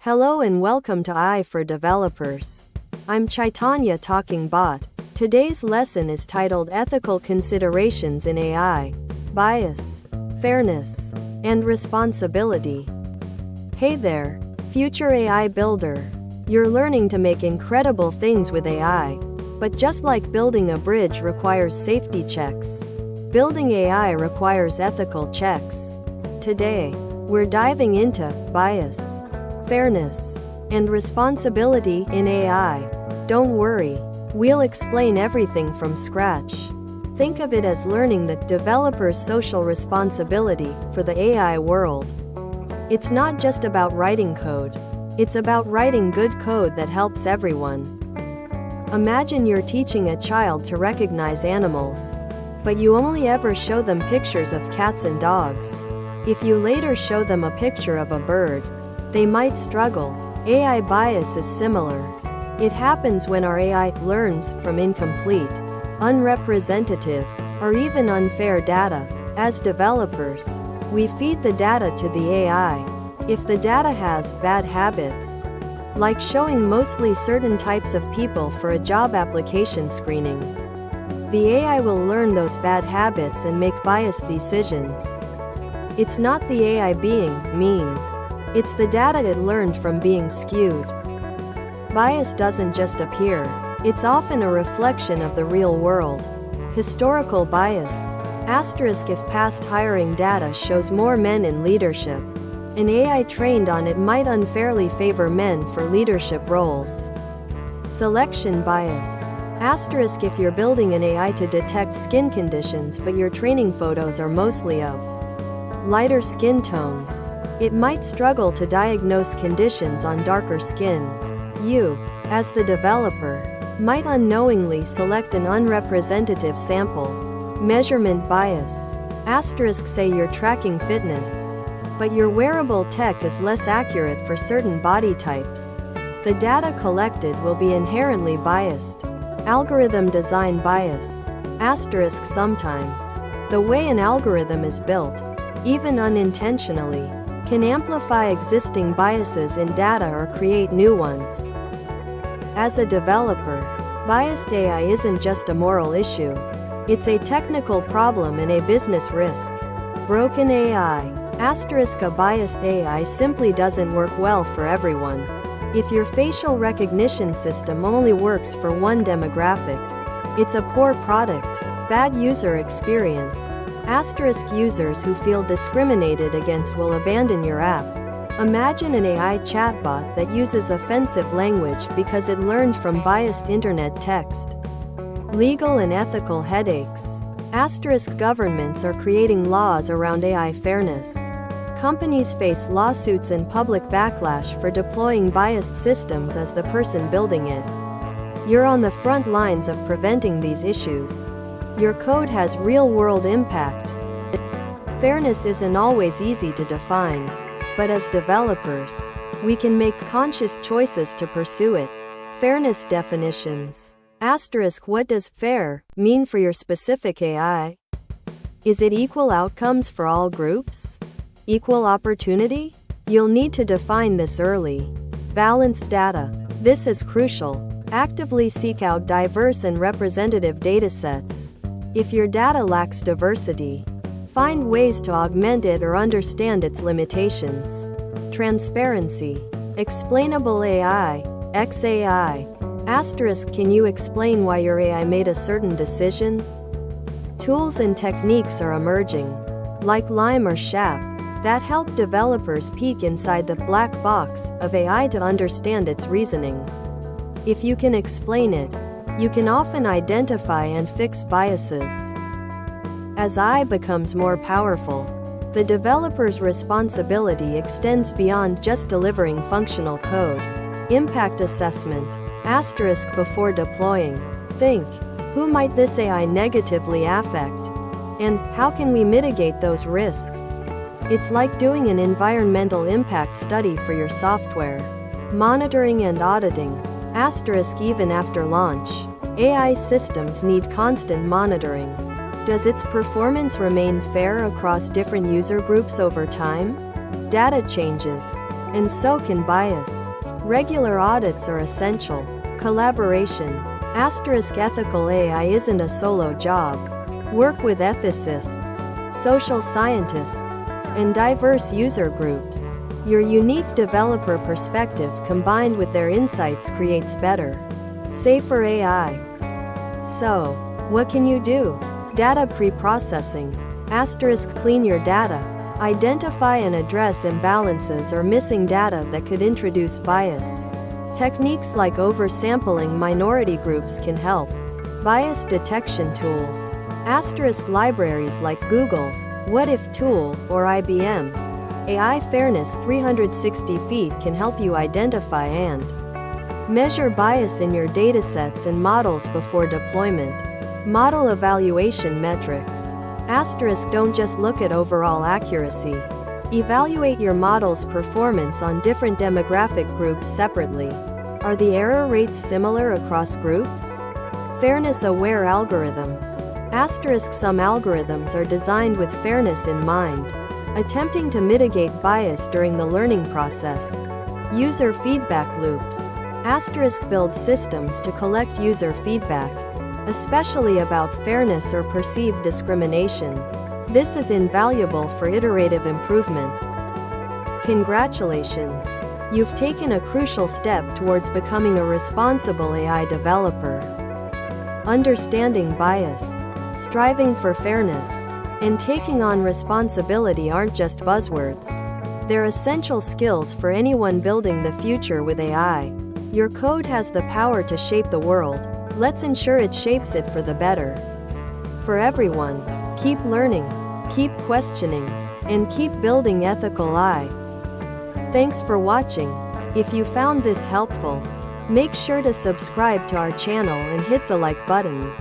Hello and welcome to AI for Developers. I'm Chaitanya talking bot. Today's lesson is titled Ethical Considerations in AI, Bias, Fairness, and Responsibility. Hey there, future AI builder. You're learning to make incredible things with AI, but just like building a bridge requires safety checks, building AI requires ethical checks. Today, we're diving into bias, fairness, and responsibility in AI. Don't worry, we'll explain everything from scratch. Think of it as learning the developer's social responsibility for the AI world. It's not just about writing code, it's about writing good code that helps everyone. Imagine you're teaching a child to recognize animals, but you only ever show them pictures of cats and dogs. If you later show them a picture of a bird, they might struggle. AI bias is similar. It happens when our AI learns from incomplete, unrepresentative, or even unfair data. As developers, we feed the data to the AI. If the data has bad habits, like showing mostly certain types of people for a job application screening, the AI will learn those bad habits and make biased decisions. It's not the AI being mean. It's the data it learned from being skewed. Bias doesn't just appear, it's often a reflection of the real world. Historical bias. Asterisk if past hiring data shows more men in leadership, an AI trained on it might unfairly favor men for leadership roles. Selection bias. Asterisk if you're building an AI to detect skin conditions but your training photos are mostly of lighter skin tones, it might struggle to diagnose conditions on darker skin. You, as the developer, might unknowingly select an unrepresentative sample. Measurement bias. Asterisk say you're tracking fitness, but your wearable tech is less accurate for certain body types. The data collected will be inherently biased. Algorithm design bias. Asterisk sometimes, the way an algorithm is built, even unintentionally, can amplify existing biases in data or create new ones. As a developer, biased AI isn't just a moral issue. It's a technical problem and a business risk. Broken AI. Asterisk a biased AI simply doesn't work well for everyone. If your facial recognition system only works for one demographic, it's a poor product. Bad user experience. Asterisk users who feel discriminated against will abandon your app. Imagine an AI chatbot that uses offensive language because it learned from biased internet text. Legal and ethical headaches. Asterisk governments are creating laws around AI fairness. Companies face lawsuits and public backlash for deploying biased systems as the person building it. You're on the front lines of preventing these issues. Your code has real-world impact. Fairness isn't always easy to define, but as developers, we can make conscious choices to pursue it. Fairness definitions. Asterisk what does fair mean for your specific AI? Is it equal outcomes for all groups? Equal opportunity? You'll need to define this early. Balanced data. This is crucial. Actively seek out diverse and representative datasets. If your data lacks diversity, find ways to augment it or understand its limitations. Transparency. Explainable AI, XAI. Asterisk can you explain why your AI made a certain decision? Tools and techniques are emerging, like Lime or SHAP, that help developers peek inside the black box of AI to understand its reasoning. If you can explain it, you can often identify and fix biases. As AI becomes more powerful, the developer's responsibility extends beyond just delivering functional code. Impact assessment. Asterisk before deploying. Think, who might this AI negatively affect? And how can we mitigate those risks? It's like doing an environmental impact study for your software. Monitoring and auditing. Asterisk even after launch, AI systems need constant monitoring. Does its performance remain fair across different user groups over time? Data changes. And so can bias. Regular audits are essential. Collaboration. Asterisk ethical AI isn't a solo job. Work with ethicists, social scientists, and diverse user groups. Your unique developer perspective combined with their insights creates better, safer AI. So, what can you do? Data pre-processing. Asterisk clean your data. Identify and address imbalances or missing data that could introduce bias. Techniques like oversampling minority groups can help. Bias detection tools. Asterisk libraries like Google's What If tool or IBM's AI Fairness 360 feet can help you identify and measure bias in your datasets and models before deployment. Model evaluation metrics. Asterisk don't just look at overall accuracy. Evaluate your model's performance on different demographic groups separately. Are the error rates similar across groups? Fairness-aware algorithms. Asterisk some algorithms are designed with fairness in mind, attempting to mitigate bias during the learning process. User feedback loops. Asterisk build systems to collect user feedback, especially about fairness or perceived discrimination. This is invaluable for iterative improvement. Congratulations! You've taken a crucial step towards becoming a responsible AI developer. Understanding bias, striving for fairness, and taking on responsibility aren't just buzzwords. They're essential skills for anyone building the future with AI. Your code has the power to shape the world. Let's ensure it shapes it for the better. For everyone, keep learning, keep questioning, and keep building ethical AI. Thanks for watching. If you found this helpful, make sure to subscribe to our channel and hit the like button.